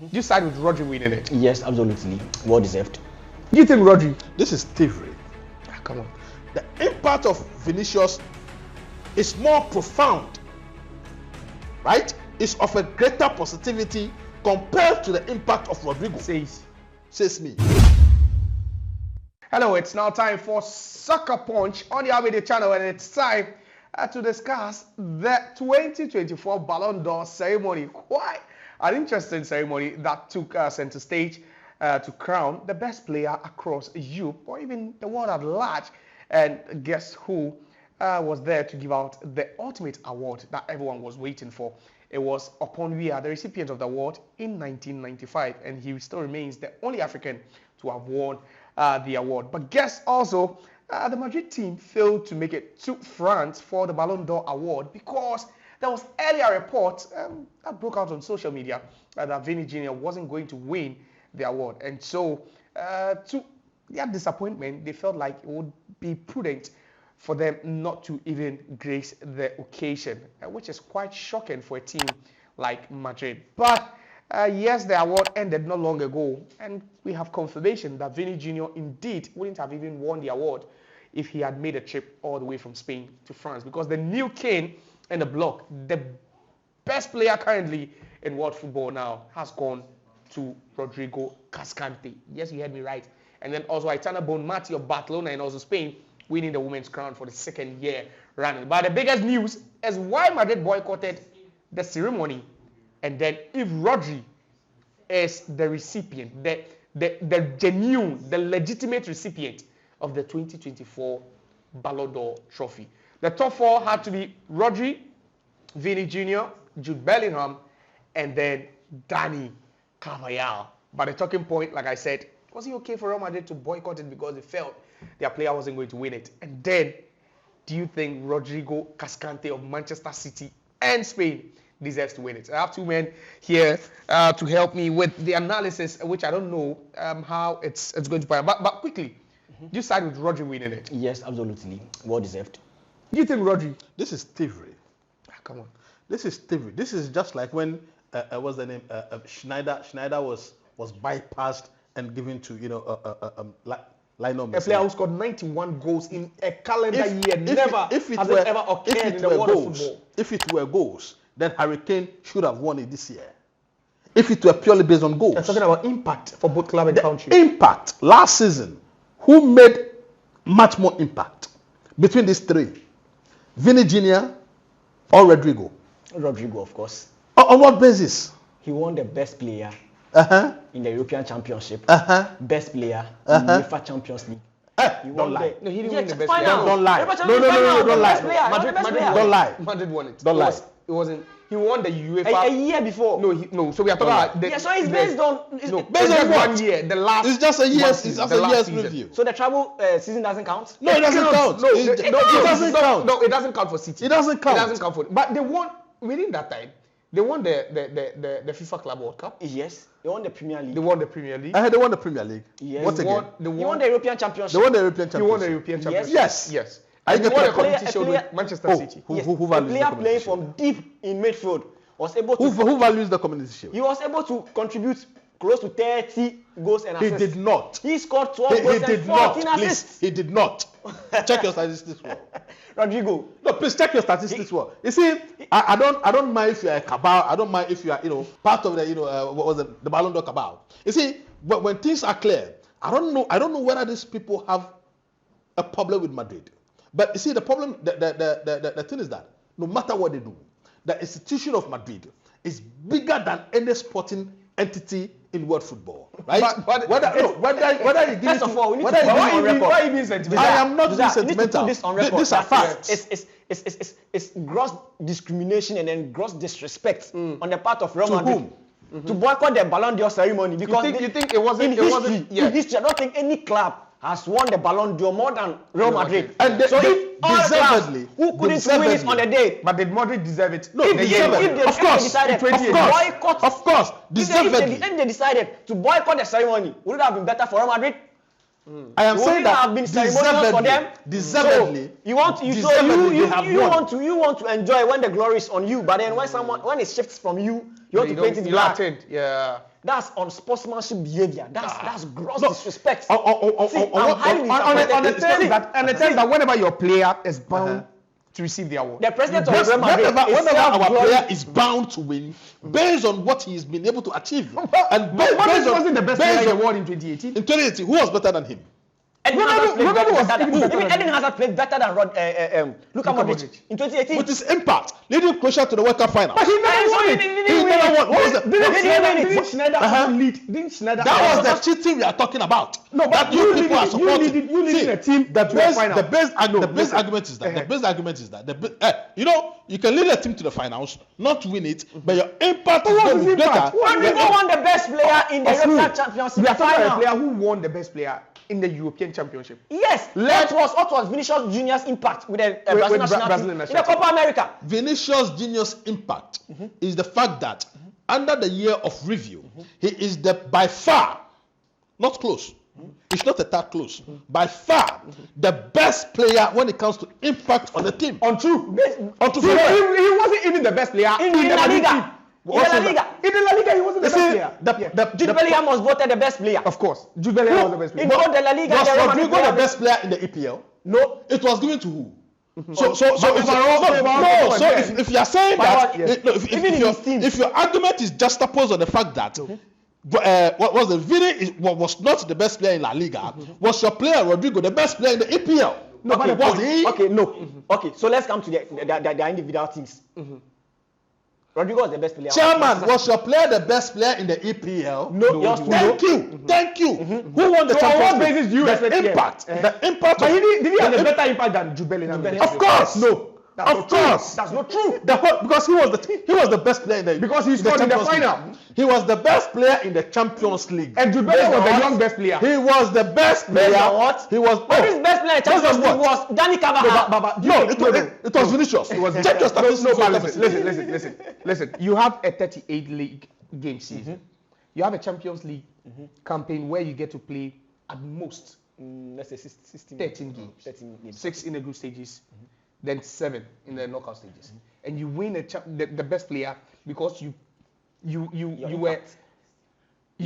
You side with Rodri winning it? Yes, absolutely. Well deserved. Do you think Rodri? This is thievery. Come on. The impact of Vinicius is more profound, right? It's of a greater positivity compared to the impact of Rodrigo. Says me. Hello, it's now time for Sucker Punch on the Abidi channel, and it's time to discuss the 2024 Ballon d'Or ceremony. Quite an interesting ceremony that took center stage to crown the best player across Europe or even the world at large. And guess who was there to give out the ultimate award that everyone was waiting for? It was Oponwia, the recipient of the award in 1995, and he still remains the only African to have won the award. But guess also, the Madrid team failed to make it to France for the Ballon d'Or award because there was earlier reports that broke out on social media that Vinicius Jr. wasn't going to win the award. And so, to their disappointment, they felt like it would be prudent for them not to even grace the occasion, which is quite shocking for a team like Madrid. But yes, the award ended not long ago, and we have confirmation that Vinicius Jr. indeed wouldn't have even won the award if he had made a trip all the way from Spain to France, because the new king in the block, the best player currently in world football now, has gone to Rodrigo Cascante. Yes, you heard me right. And then also Aitana Bonmati of Barcelona and also Spain winning the women's crown for the second year running. But the biggest news is why Madrid boycotted the ceremony, and then if Rodri is the recipient, the genuine, the legitimate recipient of the 2024 Ballon d'Or trophy. The top four had to be Rodri, Vinicius Jr., Jude Bellingham, and then Dani Carvajal. But the talking point, like I said, was it okay for Real Madrid to boycott it because they felt their player wasn't going to win it? And then, do you think Rodrigo Cascante of Manchester City and Spain deserves to win it? I have two men here to help me with the analysis, which I don't know how it's going to play. But quickly, do you side with Rodri winning it? Yes, absolutely. Well deserved. Do you think Rodri? This is thievery. Come on. This is thievery. This is just like when what's the name? Schneider was bypassed and given to Lionel Messi. A player who scored 91 goals in a calendar year never occurred in the world of football. If it were goals, then Harry Kane should have won it this year. If it were purely based on goals. I'm talking about impact for both club and country. Impact last season. Who made much more impact between these three? Vinicius Jr. or Rodrigo? Rodrigo, of course. On what basis? He won the best player in the European Championship, best player in the UEFA Champions League. Don't lie. No, he didn't win the best player. Don't lie. No, Don't lie. Don't lie. Madrid won it. Don't lie. It wasn't. He won the UEFA a year before. No. So we are talking about. So it's based on. Based on what? 1 year. The last. It's just a year's. season, It's just a year's season. review. So the travel season doesn't count. No, it doesn't count. No, It doesn't count. No, it doesn't count for City. It doesn't count. It doesn't count for. But they won within that time. They won the FIFA Club World Cup. Yes, they won the Premier League. They won the Premier League. They won the Premier League. Yes. What again? They won the European Championship. They won the European He won the Championship. European Championship. Yes. And he I won get a competition with Manchester City. Who A values the player playing Community from Shield? deep in midfield was able to. Who values the Community Shield? He was able to contribute close to 30 goals and He assists. did not. He scored 12 He goals did and not. 14 assists. Please, he did not. Check your statistics well. Rodrigo. No, please check your statistics well. You see, I don't mind if you are a cabal. I don't mind if you are part of the what was it, the Ballon d'Or cabal. You see, when things are clear, I don't know whether these people have a problem with Madrid. But you see, the problem, the thing is that no matter what they do, the institution of Madrid is bigger than any sporting entity in world football, right? But whether you give First it of all, we need whether to you put give this it- on record. Why are you being sentimental? I am not being You need to sentimental. put this on record. These are That facts. It's gross discrimination and then gross disrespect on the part of Real To Madrid to boycott the Ballon d'Or ceremony because You think it wasn't? in history, I don't think any club has won the Ballon d'Or more than Real Madrid. And So if all deservedly, clubs who couldn't win it on the day, But did Madrid deserve it? No, if deservedly. they Of course, decided to 20 boycott, Of course, if deservedly. they decided to boycott the ceremony, would it have been better for Real Madrid? I am Would saying it that have been ceremonious for them? deservedly. You want to enjoy when the glory is on you, but then when it shifts from you, you want to paint it black. Yeah. That's unsportsmanship behavior. That's gross disrespect. On the terms that whenever your player is bound to receive the award, the president of Real Madrid whenever our player is bound to win based on what he's been able to achieve. And based wasn't the best player in the world in 2018. In 2018, who was better than him? Eden Hazard played better than Luka Modric in 2018. With his impact, leading Croatia to the World Cup final. But he never won it. He never won. What was the? Didn't Schneider lead? Didn't Schneider? That was the cheating we are talking about. No, but you people are supporting. You leading a team that to the final. The best argument is that. The best argument is that. You can lead a team to the finals, not win it, but your impact is going to be better. Rodri won the best player in the European Championship. We are talking about a player who won the best player in the European Championship. Yes, what was Vinicius Junior's impact with the Brazil national team in the Copa America? Vinicius Junior's impact is the fact that under the year of review, he is by far, not close. It's not a tad close. By far, the best player when it comes to impact on the team. Untrue. He wasn't even the best player in the La Liga. In the La Liga, he wasn't the best player. Jude Bellingham was voted the best player. Of course. Jude Bellingham was the best player. In both the La Liga was Rodrigo the best player in the EPL? No. It was given to who? So if you are saying that, if your argument is juxtaposed on the fact that Vini was not the best player in La Liga, was your player Rodrigo the best player in the EPL? No, was he? Okay, so let's come to the individual teams. Rodrigo was the best player. Chairman, was your player the best player in the EPL? No. Thank you. Who won the Champions League? On what basis do you respect the impact? The impact. But did he have a better impact than Jude Bellingham? Of course. No. Of course. That's not true. Because he was the best player in the because he scored in the final. He was the best player in the Champions League. And Jude Bellingham was the young best player. He was the best player. What? He was. But his best player in Champions League was Dani Carvajal. It was Vinicius. It was Listen. You have a 38 league game season. You have a Champions League campaign where you get to play at most let's say 16, 13 games. 6 in the group stages. Then 7 in the knockout stages, and you win the best player because you were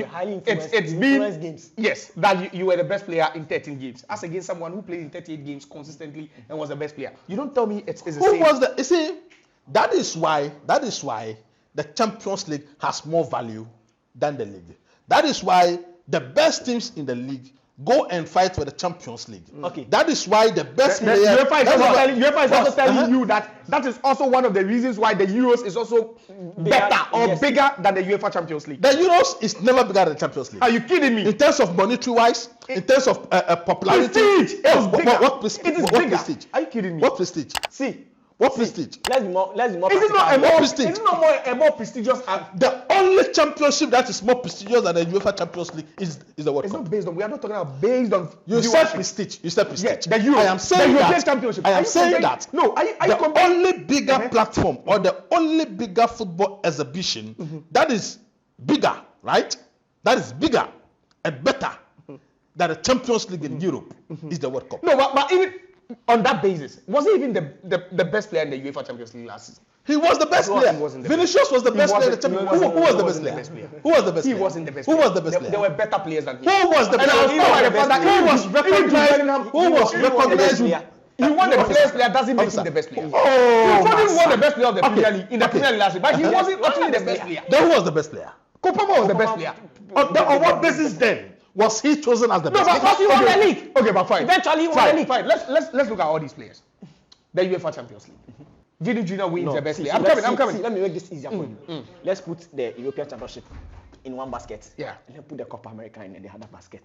highly influenced games. Yes, that you were the best player in 13 games, as against someone who played in 38 games consistently and was the best player. You don't tell me it's the same. Who was the? You see, that is why the Champions League has more value than the league. That is why the best teams in the league go and fight for the Champions League. Okay. That is why the best player. UEFA is also telling you that is also one of the reasons why the Euros is also better or bigger than the UEFA Champions League. The Euros is never bigger than the Champions League. Are you kidding me? In terms of monetary wise, in terms of popularity, prestige. What prestige? Are you kidding me? What prestige? What prestige? Let's be more. Is it not a more prestigious? The only championship that is more prestigious than the UEFA Champions League is the World Cup. It's not based on. We are not talking about based on. You said prestige. Yeah, the Euro. I am saying the that. Championship. I am saying that. No, the only bigger platform or the only bigger football exhibition that is bigger, right? That is bigger and better than the Champions League in Europe is the World Cup. No, but even. On that basis, was he even the best player in the UEFA Champions League last season? He was the best player. Vinicius was the best player in the Champions League. Who was the best player? Who was the best player? He wasn't the best player. Who was the best player? There were better players than him. Who was the best player? Who was recognized? Who was recognized? He won the best player doesn't make him the best player. Oh, he wasn't won the best player of the Premier League in the Premier League last year, but he wasn't actually the best player. Then who was the best player? Kopama was the best player. On what basis then was he chosen as the best player? No, but he won the league. Okay, but fine. Eventually he won the league. Fine. Let's look at all these players. The UEFA Champions League. Vini Junior wins the best player. I'm coming. Let me make this easier for you. Let's put the European Championship in one basket. Yeah. And then put the Copa America in the other basket.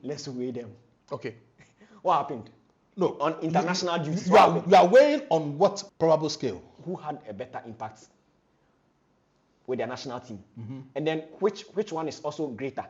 Let's weigh them. Okay. What happened? No. On international duties. You are weighing on what probable scale? Who had a better impact with their national team? And then which one is also greater?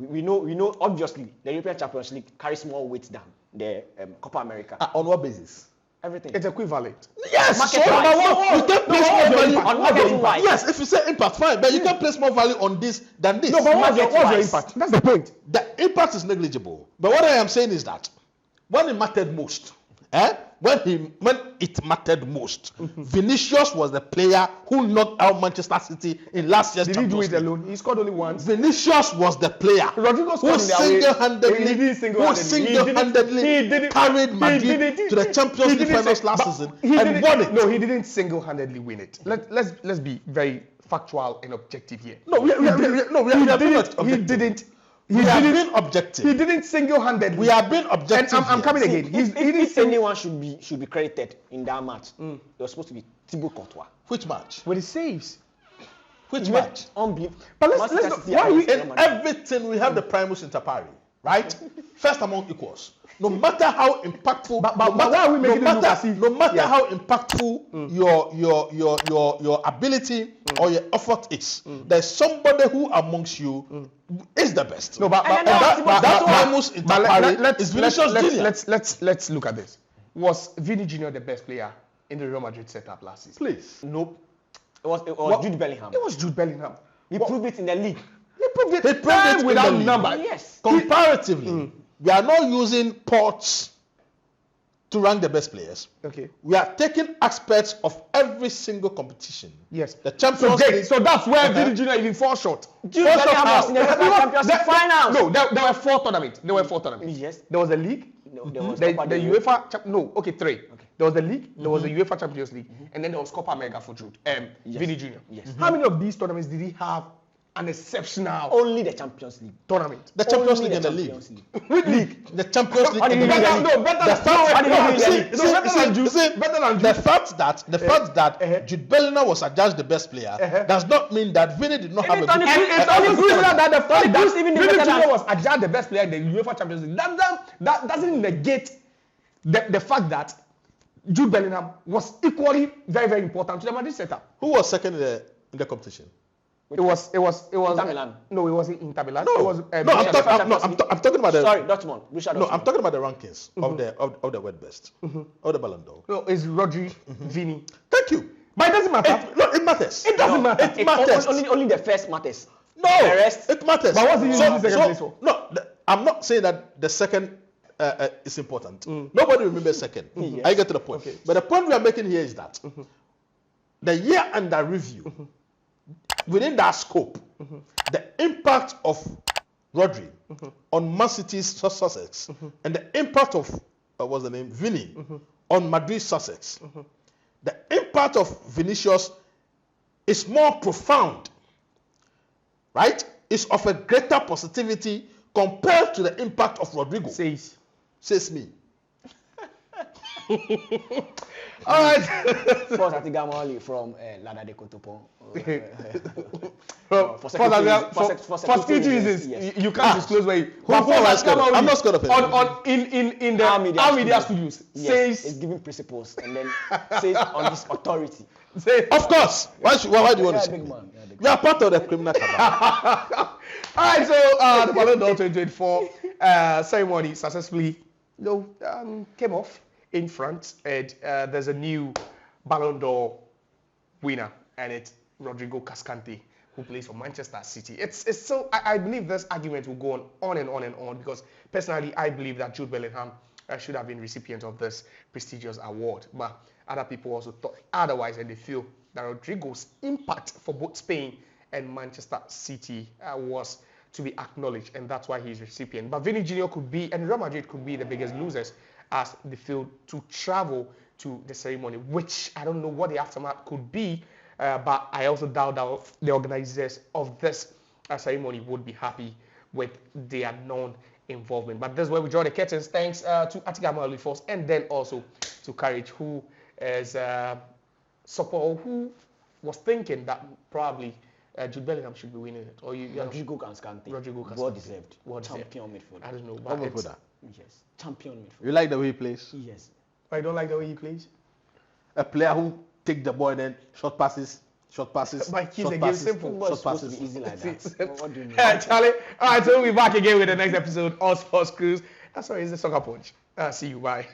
We know obviously the European Champions League carries more weight than the Copa America. On what basis? Everything. It's equivalent. Yes. You can place more value on marketing-wise. Yes, if you say impact, fine, but you can place more value on this than this. No, but what's your impact? That's the point. The impact is negligible. But what I am saying is that when it mattered most, when it mattered most, Vinicius was the player who knocked out Manchester City in last year's Did he do Champions it League. alone? He scored only once. Vinicius was the player Rodrigo who single-handedly carried Madrid to the Champions League finals last season and won it. No, he didn't single-handedly win it. Let's be very factual and objective here. No, we have been objective. We have been objective. He didn't single-handedly. We have been objective. And I'm coming again. If anyone should be credited in that match, it was supposed to be Thibaut Courtois. Which match? With the saves. Which match? Unbelievable. But let's why we in everything we have the primus inter pares, right? First among equals. No matter how impactful, no matter how impactful your ability or your effort is, there's somebody who amongst you is the best. No, but that primus inter pares is Vinicius Junior. Let's look at this. Was Vini Junior the best player in the Real Madrid setup last season? Please. Nope. It was Jude Bellingham. It was Jude Bellingham. He proved it in the league. He proved it without number. Yes. Comparatively, we are not using ports to rank the best players. Okay. We are taking aspects of every single competition. Yes. The Champions League. So that's where Vini Junior even fall short. Jude Bellingham was in the Champions League finals. No, there were 4 tournaments. Yes. There was the league. No, there was the UEFA. No, okay, 3. Okay. There was the league. There was the UEFA Champions League, and then there was Copa America for Jude. Vini Junior. Yes. How many of these tournaments did he have an exceptional Only the Champions League. tournament? The Champions League and the league. Which league? The Champions League and the league. The fact that Jude Bellingham was adjudged the best player does not mean that Vini did not have a good. It's only proven that the fact that Vini Junior was adjudged the best player in the UEFA Champions League. That doesn't negate the fact that Jude Bellingham was equally very, very important to the Madrid setup. Who was second in the competition? It was Inter Milan. No, it wasn't Inter Milan. No, it was, I'm talking about the. Sorry, Dortmund. I'm talking about the rankings of the World Best of the Ballon d'Or. No, it's Rodri, Vini. Thank you. But it doesn't matter. It matters. It doesn't matter. It matters. Only the first matters. No, the rest. it matters. But what's the second place for? No, I'm not saying that the second is important. Nobody remembers second. Yes. I get to the point. Okay. But the point we are making here is that the year under review, within that scope, the impact of Rodri on Man City's Sussex and the impact of what's the name Vini on Madrid Sussex, the impact of Vinicius is more profound, right? It's of a greater positivity compared to the impact of Rodrigo. Says me. All right. First Atigamali from Lada de Cotopo. For security reasons, you can't disclose where you. I'm not scared of it. In the our media studios, yes, it's giving principles and then says on this authority. Of course. Why do you want to speak? You are part of the criminal cabal. All right, so the Ballon d'Or 2024 ceremony successfully came off in France, and there's a new Ballon d'Or winner, and it's Rodrigo Cascante, who plays for Manchester City. It's so I believe this argument will go on and on and on, because personally I believe that Jude Bellingham should have been recipient of this prestigious award, but other people also thought otherwise, and they feel that Rodrigo's impact for both Spain and Manchester City was to be acknowledged, and that's why he's recipient. But Vini Junior could be, and Real Madrid could be, the biggest losers as they failed to travel to the ceremony, which I don't know what the aftermath could be, but I also doubt that the organizers of this ceremony would be happy with their non-involvement. But this is where we draw the curtains. Thanks to Atiga Malifos, and then also to Courage, who is support, who was thinking that probably Jude Bellingham should be winning it. Or Rodrigo Cascante. Well deserved. Champion midfielder. I don't know. But yes. Champion midfielder. You like the way he plays? Yes. I don't like the way he plays. A player who take the ball and then short passes. But keep the game simple. Short passes. Be easy like that. What do you mean? Charlie. All right, so we'll be back again with the next episode of Sports Cruise. That's why it's the Soccer Punch. See you. Bye.